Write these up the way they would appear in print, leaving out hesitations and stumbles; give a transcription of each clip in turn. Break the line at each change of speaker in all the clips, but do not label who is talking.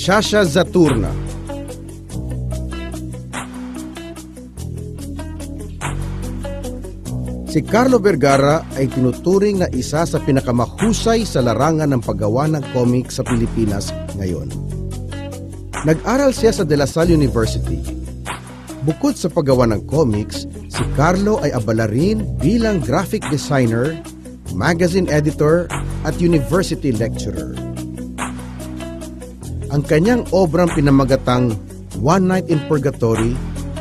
Shasha Zaturna. Si Carlo Vergara ay tinuturing na isa sa pinakamahusay sa larangan ng paggawa ng comic sa Pilipinas ngayon. Nag-aral siya sa De La Salle University. Bukod sa paggawa ng comics, si Carlo ay abala rin bilang graphic designer, magazine editor at university lecturer. Ang kanyang obrang pinamagatang One Night in Purgatory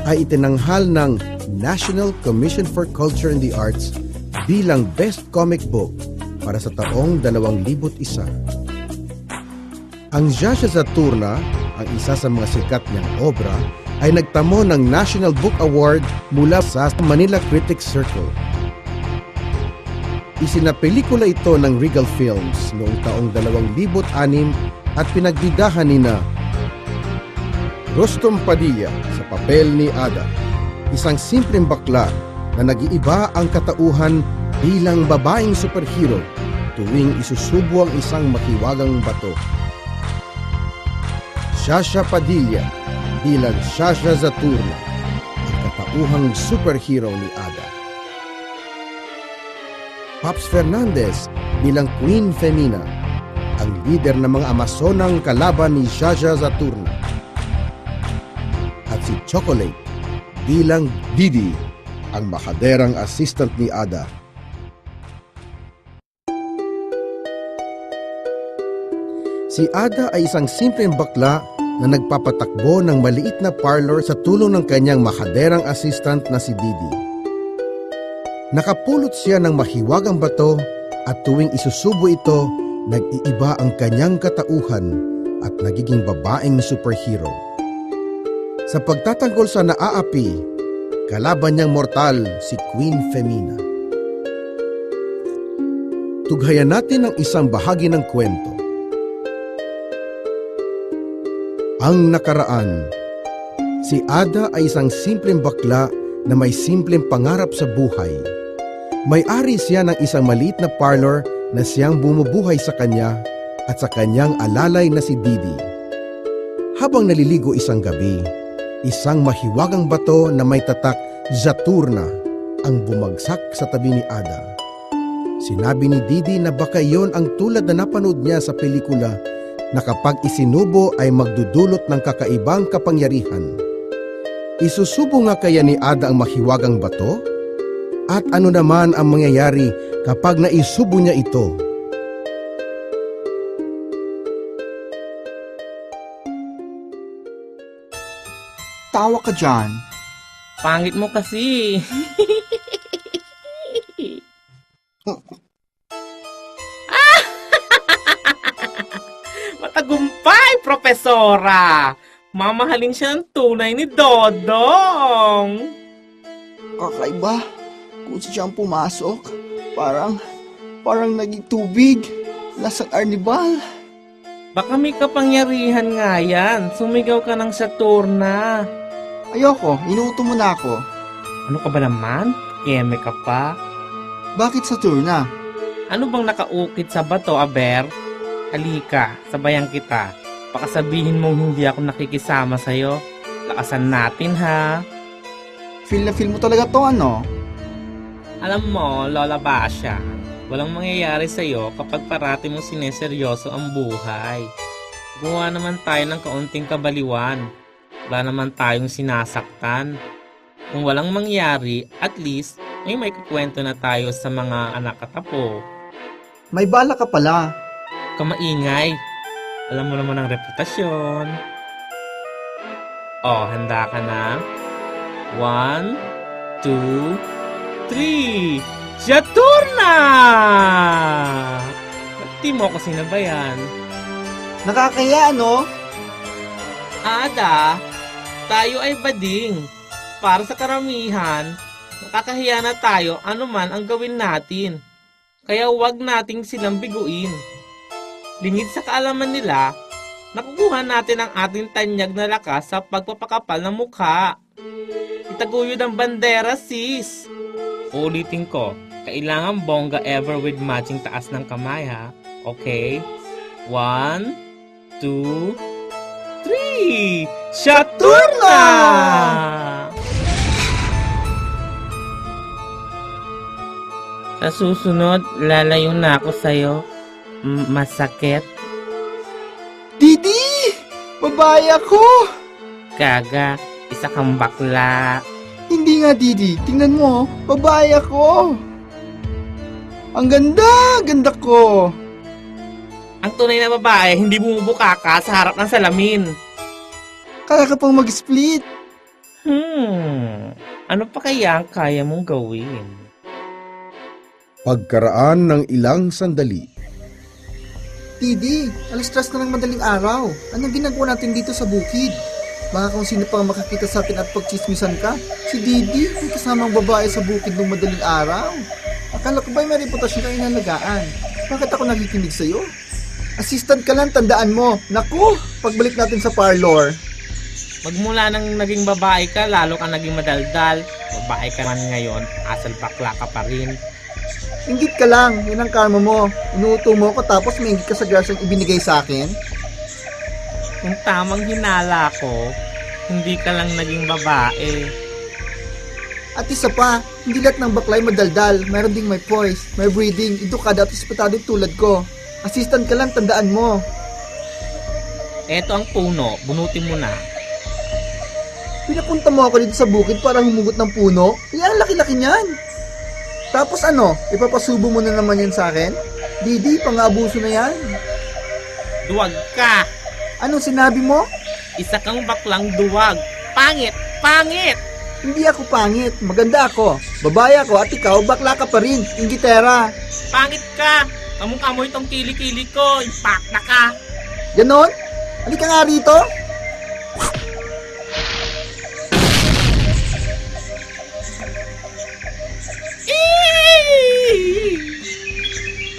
ay itinanghal ng National Commission for Culture and the Arts bilang Best Comic Book para sa taong 2001. Ang Shasha Zaturna, ang isa sa mga sikat niyang obra, ay nagtamo ng National Book Award mula sa Manila Critics Circle. Isinapelikula ito ng Regal Films noong taong 2006 at pinagbidahan nina Rustom Padilla sa papel ni Ada, isang simpleng bakla na nag-iiba ang katauhan bilang babaeng superhero tuwing isusubo ang isang mahiwagang bato. Shasha Padilla bilang Shasha Zaturna, ang katauhang superhero ni Ada. Paps Fernandez bilang Queen Femina, ang lider ng mga Amazonang kalaban ni Shasha Zaturna. At si Chocolate bilang Didi, ang makaderang assistant ni Ada. Si Ada ay isang simpleng bakla na nagpapatakbo ng maliit na parlor sa tulong ng kanyang makaderang assistant na si Didi. Nakapulot siya ng mahiwagang bato at tuwing isusubo ito, nag-iiba ang kanyang katauhan at nagiging babaeng superhero. Sa pagtatanggol sa naaapi, kalaban niyang mortal si Queen Femina. Tughayan natin ang isang bahagi ng kwento. Ang nakaraan. Si Ada ay isang simpleng bakla na may simpleng pangarap sa buhay. May-ari siya ng isang maliit na parlor na siyang bumubuhay sa kanya at sa kanyang alalay na si Didi. Habang naliligo isang gabi, isang mahiwagang bato na may tatak Zaturna ang bumagsak sa tabi ni Ada. Sinabi ni Didi na baka iyon ang tulad na napanood niya sa pelikula na kapag isinubo ay magdudulot ng kakaibang kapangyarihan. Isusubo nga kaya ni Ada ang mahiwagang bato? At ano naman ang mangyayari kapag naisubo niya ito?
Tawa ka dyan.
Pangit mo kasi. Matagumpay, Profesora! Mamahalin siya ng tunay ni Dodong.
Kakaiba. Kung siyang pumasok, parang naging tubig. Lasang arnibal.
Baka may kapangyarihan nga yan. Sumigaw ka ng Saturna.
Ayoko, inuuto mo na ako.
Ano ka ba naman? Eme ka pa?
Bakit Saturna?
Ano bang nakaukit sa bato, Aber? Halika, sabayan kita. Baka sabihin mong hindi ako nakikisama sa'yo. Lakasan natin, ha?
Feel na feel mo talaga to, ano?
Alam mo, Lola Basha, walang mangyayari sa'yo kapag parati mong sineseryoso ang buhay. Gumawa naman tayo ng kaunting kabaliwan. Wala naman tayong sinasaktan. Kung walang mangyari, at least may kukwento na tayo sa mga anak at apo.
May bala ka pala.
Kamaingay. Alam mo naman ang reputasyon. Oh, handa ka na? 1, 2, 3! Saturna! Ba't di mo ako sinabayan?
Nakakaya, no?
Ada, tayo ay bading. Para sa karamihan, nakakahiya na tayo anuman ang gawin natin. Kaya huwag nating silang biguin. Lingid sa kaalaman nila, nakukuha natin ang ating tanyag na lakas sa pagpapakapal ng mukha. Itaguyod ang bandera, sis. Ulitin ko, kailangan bongga ever with matching taas ng kamay, ha? Okay? 1, 2, Saturna! Sa susunod, lalayo na ako sa'yo. Masakit?
Didi! Babae ako!
Gaga, isa kang bakla.
Hindi nga, Didi. Tingnan mo, babae ako. Ang ganda ko.
Ang tunay na babae, hindi bumubuka ka sa harap ng salamin.
Kaya ka pang mag-split.
Ano pa kaya ang kaya mong gawin?
Pagkaraan ng ilang sandali.
Didi, alas 3 na ng madaling araw. Anong ginagawa natin dito sa bukid? Baka kung sino pang makakita sa atin at pagchismisan ka. Si Didi, may kasamang babae sa bukid ng madaling araw. Akala ko ba'y may reputasyon ka inalagaan? Bakit ako nakikinig sa'yo? Assistant ka lang, tandaan mo. Naku, pagbalik natin sa parlor.
Magmula nang naging babae ka, lalo ka naging madaldal. Babae ka man ngayon, asal bakla ka pa rin.
Inggit ka lang, yun ang karma mo. Inuuto mo ko tapos may inggit ka sa grasyang ibinigay sa akin.
Kung tamang hinala ko, hindi ka lang naging babae.
At isa pa, hindi lahat ng baklay madaldal. Meron ding may poise, may breeding, edukado at respetado tulad ko. Assistant ka lang, tandaan mo.
Eto ang puno, bunutin mo na.
Pinapunta mo ako dito sa bukid para humugot ng puno? Yan, laki-laki niyan. Tapos ano, ipapasubo mo na naman yan sa akin? Didi, pang-abuso na yan.
Duwag ka!
Anong sinabi mo?
Isa kang baklang duwag. Pangit! Pangit!
Hindi ako pangit, maganda ako. Babae ako at ikaw, bakla ka pa rin, inggitera.
Pangit ka! Kamukha mo itong kili-kili ko. Ipak na ka!
Ganon? Halika nga rito.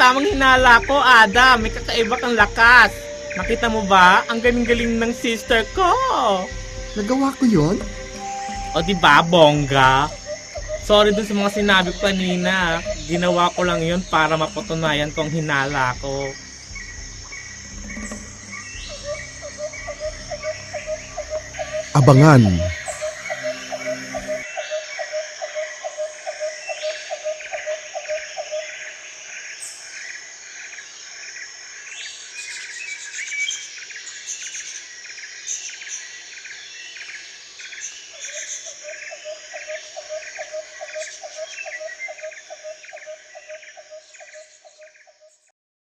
Tamang hinala ko, Ada. May kakaiba kang lakas. Nakita mo ba? Ang galing-galing ng sister ko.
Nagawa ko yon?
O diba, bongga? Sorry dun sa mga sinabi ko kanina. Ginawa ko lang yun para mapatunayan kong hinala ko.
Abangan